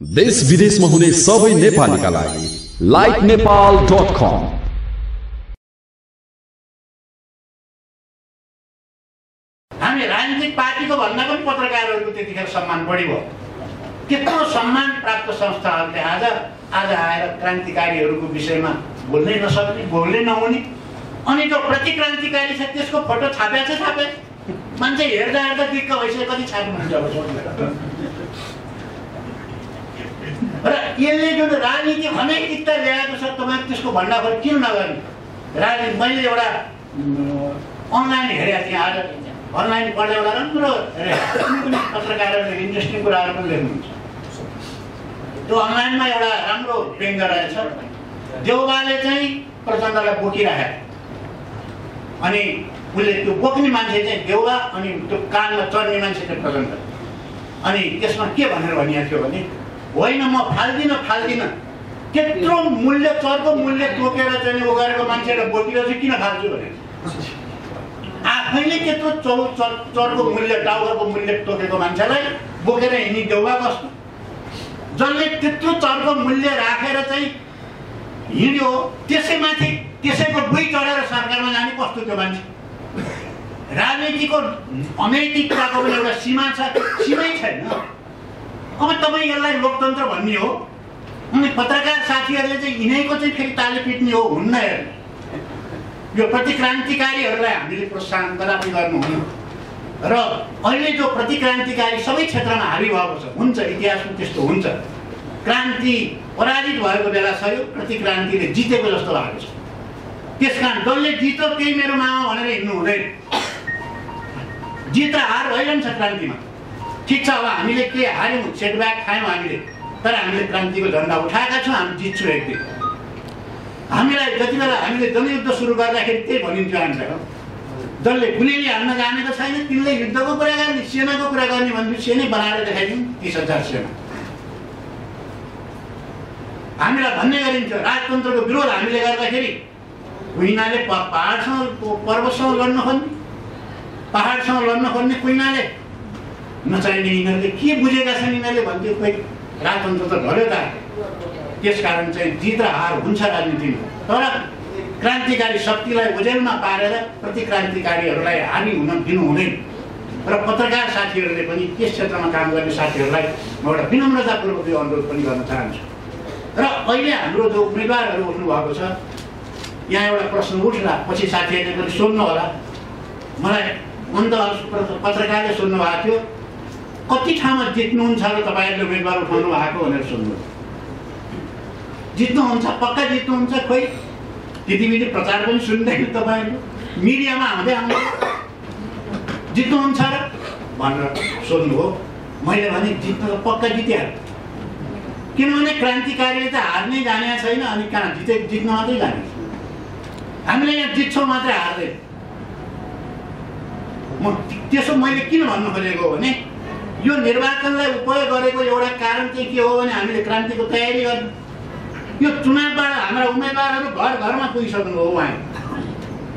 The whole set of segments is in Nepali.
देश विदेशमा हुने सबै नेपालीका लागि LightNepal.com। हामी राजनीतिक पार्टीको भन्दा पनि पत्रकारहरूको त्यतिखेर सम्मान बढी भयो। त्यत्रो सम्मान प्राप्त संस्थाहरूले आज आएर क्रान्तिकारीहरूको विषयमा बोल्नै नसक्ने, बोल्नै नहुने, अनि जो प्रतिक्रान्तिकारी छ त्यसको फोटो छापे मान्छे हेर्दा दिक्क भइसक्यो, कति छाप्नुहुन्छ अब सोच्नु। र यसले जुन राजनीति अनैतिकता ल्याएको छ तपाईँ त्यसको भण्डाफोर किन नगर्ने? राजनीति मैले एउटा अनलाइन हेरेको थिएँ, आज अनलाइन पढ्दा एउटा राम्रो पत्रकारहरूले इन्ट्रेस्टिङ कुराहरू पनि लेख्नुहुन्छ। त्यो अनलाइनमा एउटा राम्रो व्यङ्ग्य रहेछ। देउबाले चाहिँ प्रचण्डलाई बोकिराखे, अनि उसले त्यो बोक्ने मान्छे चाहिँ देउबा, अनि त्यो कानमा चढ्ने मान्छे चाहिँ प्रचण्ड। अनि त्यसमा के भनेर भनिएको थियो भने, होइन म फाल्दिनँ, त्यत्रो मूल्य चरको मूल्य तोकेर चाहिँ उ गरेको मान्छेलाई बोकेर चाहिँ किन फाल्छु भने, आफैले त्यत्रो चरको मूल्य टाउको मूल्य तोकेको मान्छेलाई बोकेर हिँड्ने देउबा कस्तो? जसले त्यत्रो चरको मूल्य राखेर चाहिँ हिँड्यो त्यसैमाथि त्यसैको बुई चढेर सरकारमा जाने कस्तो त्यो मान्छे? राजनीतिको अनैतिकताको पनि एउटा सीमा छ, सीमै छैन। अब तपाईँ यसलाई लोकतन्त्र भन्ने हो, अनि पत्रकार साथीहरूले चाहिँ यिनैको चाहिँ फेरि ताली पिट्ने हो, हुन्न। हेर्ने यो प्रतिक्रान्तिकारीहरूलाई हामीले प्रोत्साहन कदापि गर्नुहुन्न। र अहिले जो प्रतिक्रान्तिकारी सबै क्षेत्रमा हावी भएको छ, हुन्छ, इतिहासमा त्यस्तो हुन्छ। क्रान्ति पराजित भएको बेला छ, यो प्रतिक्रान्तिले जितेको जस्तो भएको छ। त्यसकारण जसले जित्यो त्यही मेरो मामा भनेर हिँड्नु हुँदैन। जित र हार भइरहन्छ क्रान्तिमा। ठिक छ, अब हामीले के हार्यौँ, सेटब्याक खायौँ हामीले, तर हामीले क्रान्तिको झन्डा उठाएका छौँ, हामी जित्छौँ एक दिन। हामीलाई जति बेला हामीले जनयुद्ध सुरु गर्दाखेरि त्यही भनिन्थ्यो हामीलाई, जसले गुलीले हान्न जानेको छैन तिनले युद्धको कुरा गर्ने, सेनाको कुरा गर्ने भन्थ्यो। सेनै बनाएर देखाइदिउँ 30,000 सेना। हामीलाई भन्ने गरिन्थ्यो राजतन्त्रको विरोध हामीले गर्दाखेरि कुइनाले पहाडसँग पर्वतसँग लड्न खोज्ने, पहाडसँग लड्न खोज्ने कुइनाले नचाहिने, यिनीहरूले के बुझेका छन् यिनीहरूले भन्थ्यो। खोइ राजतन्त्र त ढल्यो त। त्यसकारण चाहिँ जित र हार हुन्छ राजनीतिमा, तर क्रान्तिकारी शक्तिलाई ओझेलमा पारेर प्रतिक्रान्तिकारीहरूलाई हानि हुन दिनु हुँदैन। र पत्रकार साथीहरूले पनि त्यस क्षेत्रमा काम गर्ने साथीहरूलाई म एउटा विनम्रतापूर्वक यो अनुरोध पनि गर्न चाहन्छु। र अहिले हाम्रो जो उम्मेदवारहरू उठ्नु भएको छ, यहाँ एउटा प्रश्न उठ्ला, पछि साथीहरूले पनि सोध्नु होला, मलाई अन्त पत्रकारले सोध्नु भएको थियो, कति ठाउँमा जित्नुहुन्छ र तपाईँहरूले उम्मेदवार उठाउनु भएको भनेर सोध्नु। जित्नुहुन्छ, पक्का जित्नुहुन्छ? खोइ त्यतिबेला प्रचार पनि सुन्दैन तपाईँहरू, मिडियामा आउँदै जित्नुहुन्छ र भनेर सोध्नु हो। मैले भने जित्नु त पक्का जितिहाल्यो, किनभने क्रान्तिकारीले त हार्नै जाने छैन, अनि कहाँ जित्न मात्रै जाने। हामीले यहाँ जित्छौँ मात्रै, हार्दैन। म त्यसो मैले किन भन्नु खोजेको भने, यो निर्वाचनलाई उपयोग गरेको एउटा कारण चाहिँ के हो भने हामीले क्रान्तिको तयारी गर्नु। यो चुनावबाट हाम्रा उम्मेदवारहरू घर घरमा पुगिसक्नु हो, उहाँ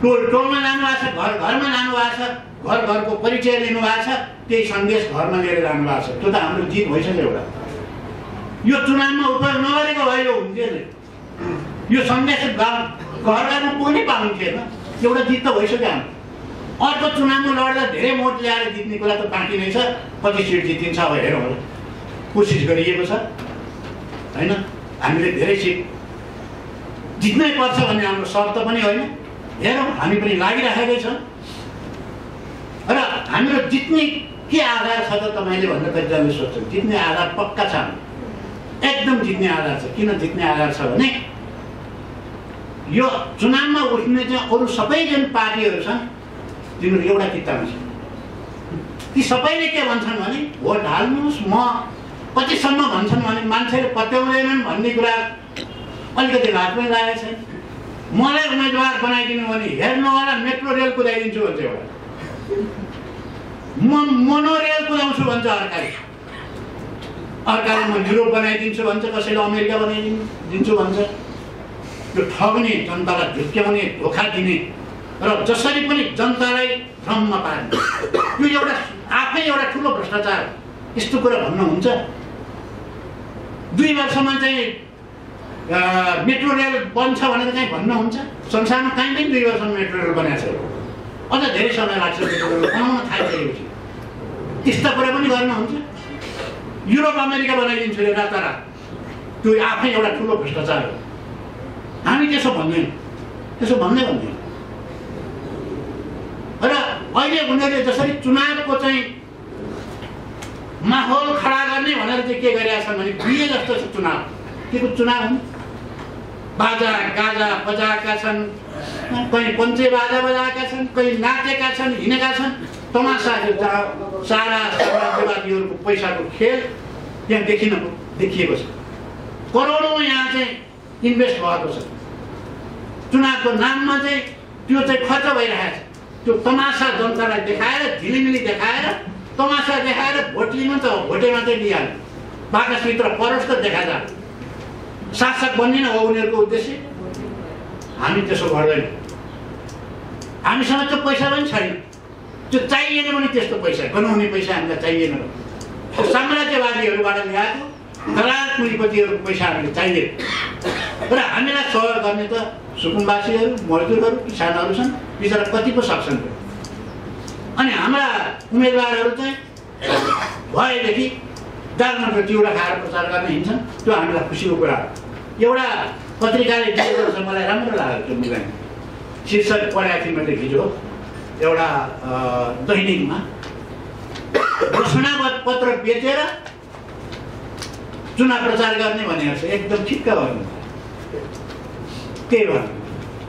टोलमा जानुभएको छ, घर घरमा जानुभएको छ, घर घरको परिचय लिनुभएको छ, त्यही सन्देश घरमा लिएर जानुभएको छ। त्यो त हाम्रो जित भइसक्यो एउटा। यो चुनावमा उपयोग नगरेको भए यो हुन्थेन, यो सन्देश घर घरमा पुग्नै पाउनु थिएन, एउटा जित त भइसक्यो हाम्रो। अर्को चुनावमा लड्दा धेरै भोट ल्याएर जित्ने कुरा त बाँकी नै छ। 25 सिट जितिन्छ, अब हेरौँ होला, कोसिस गरिएको छ होइन। हामीले धेरै सिट जित्नै पर्छ भन्ने हाम्रो शर्त पनि होइन, हेरौँ, हामी पनि लागिराखेकै छौँ। र हाम्रो जित्ने के आधार छ त तपाईँले भन्दा कतिजनाले सोध्छन्। जित्ने आधार पक्का छ, एकदम जित्ने आधार छ। किन जित्ने आधार छ भने, यो चुनावमा उठ्ने चाहिँ अरू सबै जुन पार्टीहरू छन् तिनीहरू एउटा किताबमा छ। ती सबैले के भन्छन् भने, भोट हाल्नुहोस्, म कतिसम्म भन्छन् भने मान्छेले पत्याउँदैनन् भन्ने कुरा अलिकति लाज पनि लागेको छैन। मलाई उम्मेदवार बनाइदिनु भने हेर्नु होला, मेट्रो रेल कुदाइदिन्छु भन्छ एउटा, म मोनोरेल कुदाउँछु भन्छ अर्काले म युरोप बनाइदिन्छु भन्छ, कसैले अमेरिका बनाइदिन्छु भन्छ। यो ठग्ने, जनतालाई झुक्क्याउने, धोका दिने र जसरी पनि जनतालाई भ्रममा पार्ने, यो एउटा आफै एउटा ठुलो भ्रष्टाचार। यस्तो कुरा भन्नुहुन्छ। 2 वर्षमा चाहिँ मेट्रो रेल बन्छ भनेर चाहिँ भन्नुहुन्छ। संसारमा कहीँ पनि 2 वर्षमा मेट्रो रेल बनाएको छ। अझ धेरै समय लाग्छ मेट्रो रेल बनाउन थालिसकेपछि। त्यस्ता कुरा पनि गर्नुहुन्छ। युरोप अमेरिका बनाइदिन्छ यो रातारात। त्यो आफै एउटा ठुलो भ्रष्टाचार हो। हामी त्यसो भन्दैनौँ, त्यसो भन्दैन। र अहिले उनीहरूले जसरी चुनावको चाहिँ माहौल खडा गर्ने भनेर चाहिँ के गरिरहेका छन् भने बिहे जस्तो छ चुनाव। के को चुनाव हुन्? बाजा गाजा बजाएका छन्, कहीँ पञ्चे बाजा बजाएका छन्, कहीँ नाचेका छन्, हिँडेका छन्। तमासा सारा साम्राज्यवादीहरूको पैसाको खेल यहाँ देखिएको छ। करोडौँ यहाँ चाहिँ इन्भेस्ट भएको छ। चुनावको नाममा चाहिँ त्यो चाहिँ खर्च भइरहेको छ। त्यो तमासा जनतालाई देखाएर, झिलिमिली देखाएर, तमासा देखाएर भोट लिनु त भोटे मात्रै लिइहाल्नु। बाकसभित्र परोस् त देखाजा। शासक बन्ने हो उनीहरूको उद्देश्य। हामी त्यसो गर्दैनौँ। हामीसँग त्यो पैसा पनि छैन। त्यो चाहिएन भने त्यस्तो पैसा बनाउने पैसा हामीलाई चाहिएन। साम्राज्यवादीहरूबाट ल्याएको दलाल पुँजीपतिहरूको पैसा हामीले चाहिएन। र हामीलाई सहयोग गर्ने त सुकुम्बासीहरू, मजदुरहरू, किसानहरू छन्। बिचरा कति पो सक्छन्। अनि हाम्रा उम्मेदवारहरू चाहिँ भएदेखि दालमाको चिउरा खाएर प्रचार गर्न हिँड्छन्। त्यो हामीलाई खुसीको कुरा हो। एउटा पत्रिकाले दिएको छ, मलाई राम्रो लाग्यो त्यो मिलान। शीर्षक पढाएको थिएँ मैले हिजो एउटा दैनिकमा। घोषणा पत्र बेचेर चुनाव प्रचार गर्ने भनेको छ। एकदम ठिक्क गर्नु। त्यही भन्नु,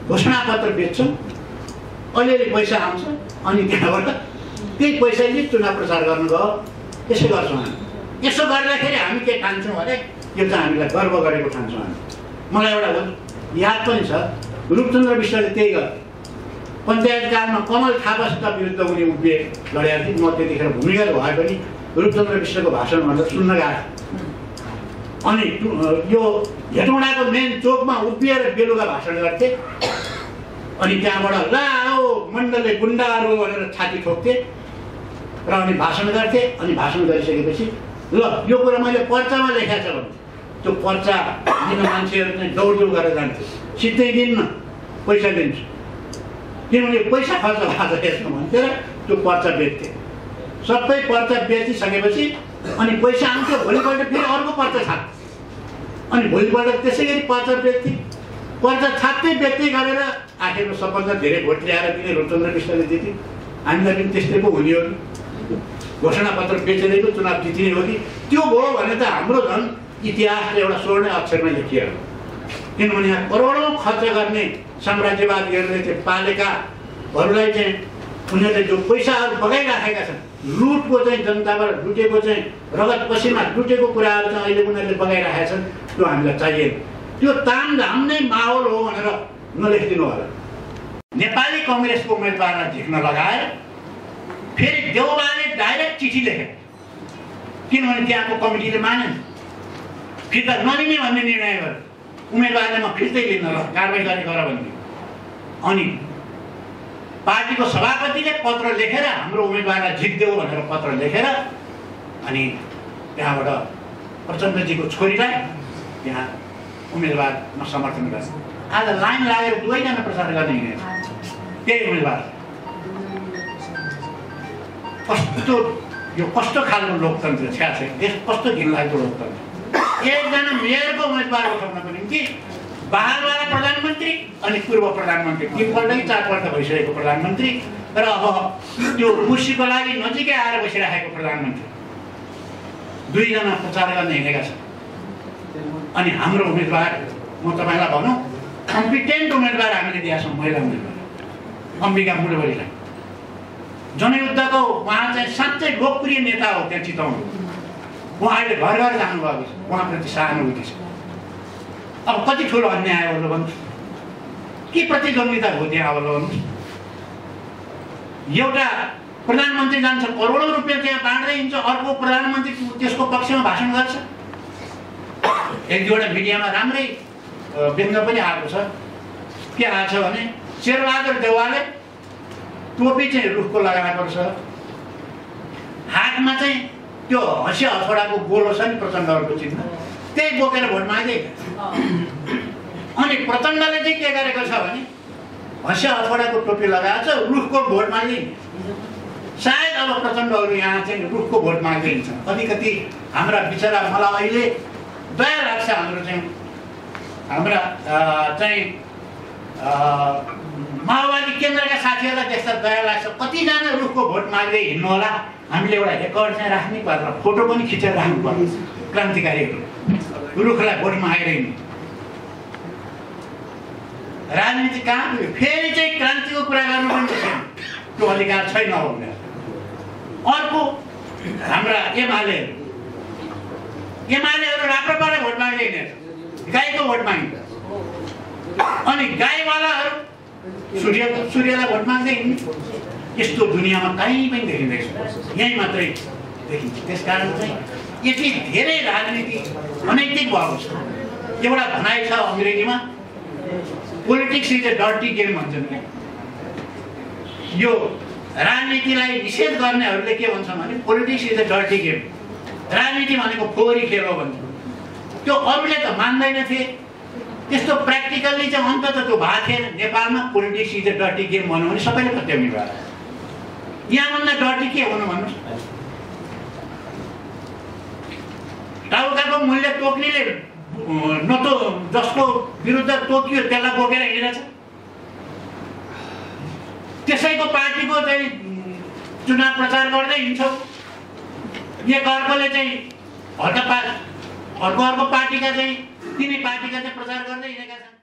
घोषणा पत्र बेच्छौँ, अलिअलि पैसा आउँछ, अनि त्यहाँबाट त्यही पैसाले चुनाव प्रचार गर्नुभयो। यसो गर्छौँ हामी। यसो गर्दाखेरि हामी के ठान्छौँ भने यो चाहिँ हामीलाई गर्व गरेको ठान्छौँ हामी। मलाई एउटा याद पनि छ, रूपचन्द्र विश्वले त्यही गर्थे। पञ्चायतकालमा कमल थापासित विरुद्ध उनी उभिए लडेका थिए। म त्यतिखेर भूमिगत भए पनि रूपचन्द्र विश्वको भाषण भनेर सुन्न गएको। अनि यो हेटौँडाको मेन चोकमा उभिएर बेलुका भाषण गर्थे। अनि त्यहाँबाट ला हो मण्डलले गुन्डाहरू भनेर छाती ठोक्थे र अनि भाषण गर्थे। अनि भाषण गरिसकेपछि ल यो कुरा मैले पर्चामा लेखाएको छ भने त्यो पर्चा दिन मान्छेहरू चाहिँ दौडदौड गरेर जान्थे। सिधै दिन्न, पैसा दिन्छु, किनभने पैसा खर्च भएको छ यसमा भन्थे र त्यो पर्चा बेच्थे। सबै पर्चा बेचिसकेपछि अनि पैसा आउँथ्यो, भोलिपल्ट फेरि अर्को पर्चा छाप्थे। अनि भोलिपल्ट त्यसै गरी पर्चा बेच्थे। पर्चा छाप्दै बेच्दै गरेर आखिरमा सबभन्दा धेरै भोट ल्याएर किन रूपचन्द्र विश्वले जिते। हामीलाई पनि त्यस्तै पो हुने हो कि घोषणा पत्र बेचेरै पो चुनाव जितिने हो कि? त्यो भयो भने त हाम्रो झन् इतिहासले एउटा स्वर्ण अक्षरमा लेखियो। किनभने यहाँ करोडौँ खर्च गर्ने साम्राज्यवादीहरूले चाहिँ पालेकाहरूलाई चाहिँ उनीहरूले जो पैसाहरू बगाइराखेका छन्, लुटको चाहिँ जनताबाट लुटेको चाहिँ रगत पसिना लुटेको कुराहरू चाहिँ अहिले उनीहरूले बगाइराखेका छन्। त्यो हामीलाई चाहिएन। त्यो तामझाम नै माहौल हो भनेर नलेखिदिनु होला। नेपाली कङ्ग्रेसको उम्मेदवारलाई झिक्न लगाएर फेरि देउबाले डाइरेक्ट चिठी लेखे। किनभने त्यहाँको कमिटीले मानेन, फिर्ता नलिने भन्ने निर्णय गर्यो। उम्मेदवारले म फिर्तै लिन्न, ल कारवाही गर्ने गर भन्ने। अनि पार्टीको सभापतिले पत्र लेखेर हाम्रो उम्मेदवारलाई झिक्देऊ भनेर पत्र लेखेर अनि त्यहाँबाट प्रचण्डजीको छोरीलाई त्यहाँ उम्मेदवारमा समर्थन गर्छ। आज लाइन लागेर दुवैजना प्रचार गर्ने हिँडेछ। त्यही उम्मेदवार कस्तो खालको लोकतन्त्र छ। देश कस्तो घिनलाग्दो लोकतन्त्र। एकजना मेयरको उम्मेदवार उठाउनको निम्ति बाहिरबाट प्रधानमन्त्री अनि पूर्व प्रधानमन्त्री 3 पल्ट 4 पल्ट भइसकेको प्रधानमन्त्री र अब त्यो कुर्सीको लागि नजिकै आएर बसिरहेको प्रधानमन्त्री दुईजना प्रचार गर्न हिँडेका छन्। अनि हाम्रो उम्मेदवार, म तपाईँलाई भनौँ, कम्पिटेन्ट उम्मेदवार हामीले दिएका छौँ। महिला उम्मेदवार अम्बिका मुडवरीलाई। जनयुद्धको उहाँ चाहिँ साँच्चै लोकप्रिय नेता हो त्यहाँ चितवनको। उहाँ अहिले घर घर जानुभएको छ। उहाँप्रति सहानुभूति छ। अब कति ठुलो अन्याय हो भन्नुहोस्, के प्रतिद्वन्दिता हो त्यहाँ अब भन्नुहोस्। एउटा प्रधानमन्त्री जान्छ, करोडौँ रुपियाँ त्यहाँ बाँड्दै हिँड्छ, अर्को प्रधानमन्त्री त्यसको पक्षमा भाषण गर्छ। एक दुईवटा मिडियामा राम्रै व्यङ्ग्य पनि आएको छ। के आएको छ भने शेरबहादुर देउवाले टोपी चाहिँ रुखको लगाएको छ, हातमा चाहिँ त्यो हँसिया हँसौडाको गोलो छ नि प्रचण्डहरूको चिन्ह, त्यही बोकेर भोट मागे। अनि प्रचण्डले चाहिँ के गरेको छ भने हँसिया हथौडाको टोपी लगाएको छ, रुखको भोट मागे। सायद अब प्रचण्डहरू यहाँ चाहिँ रुखको भोट माग्दै हिँड्छन्। कति हाम्रा बिचरा, मलाई अहिले दया लाग्छ हाम्रा चाहिँ माओवादी केन्द्रका साथीहरूलाई देख्दा दया लाग्छ। कतिजना रुखको भोट माग्दै हिँड्नु होला, हामीले एउटा रेकर्ड चाहिँ राख्नै पर्छ, फोटो पनि खिचेर राख्नु पर्छ। क्रान्तिकारीहरू रुखलाई भोट मागेर हिँड्नु, राजनीति कहाँ पुग्यो? फेरि चाहिँ क्रान्तिको कुरा गर्नु पनि छैन, त्यो अधिकार छैन। हो अर्को हाम्रा एमालेहरू राप्रपालाई भोट माग्दै हिँडेर गाईको भोट माग्छ। अनि गाईवालाहरू सूर्यलाई भोट माग्दै हिँड्ने, यस्तो दुनियाँमा कहीँ पनि देखिँदैन, यहीँ मात्रै देखिन्छ। त्यसकारण चाहिँ यति धेरै राजनीति अनैतिक भएको छ। एउटा भनाइ छ अङ्ग्रेजीमा, politics is a dirty game भन्छन्। यो राजनीतिलाई निषेध गर्नेहरूले के भन्छन् भने politics is a dirty game, राजनीति भनेको फोहोरी खेल हो भन्छ। त्यो अरूले त मान्दैनथे। त्यस्तो प्र्याक्टिकल्ली चाहिँ अन्त त त्यो भएको थिएन। नेपालमा politics is a dirty game भन्यो भने सबैले पत्याउने भयो। यहाँभन्दा डर्टी के हुनु भन्नुहोस्? टाउकाको मूल्य तोक्नेले जसको विरुद्ध तोकियो त्यसलाई बोकेर हिँडिरहेछ। त्यसैको पार्टीको चाहिँ चुनाव प्रचार गर्दै हिँड्छौ। एक अर्कोले चाहिँ अर्को पार्टीका चाहिँ तिनै पार्टीका चाहिँ प्रचार गर्दै हिँडेका छन्।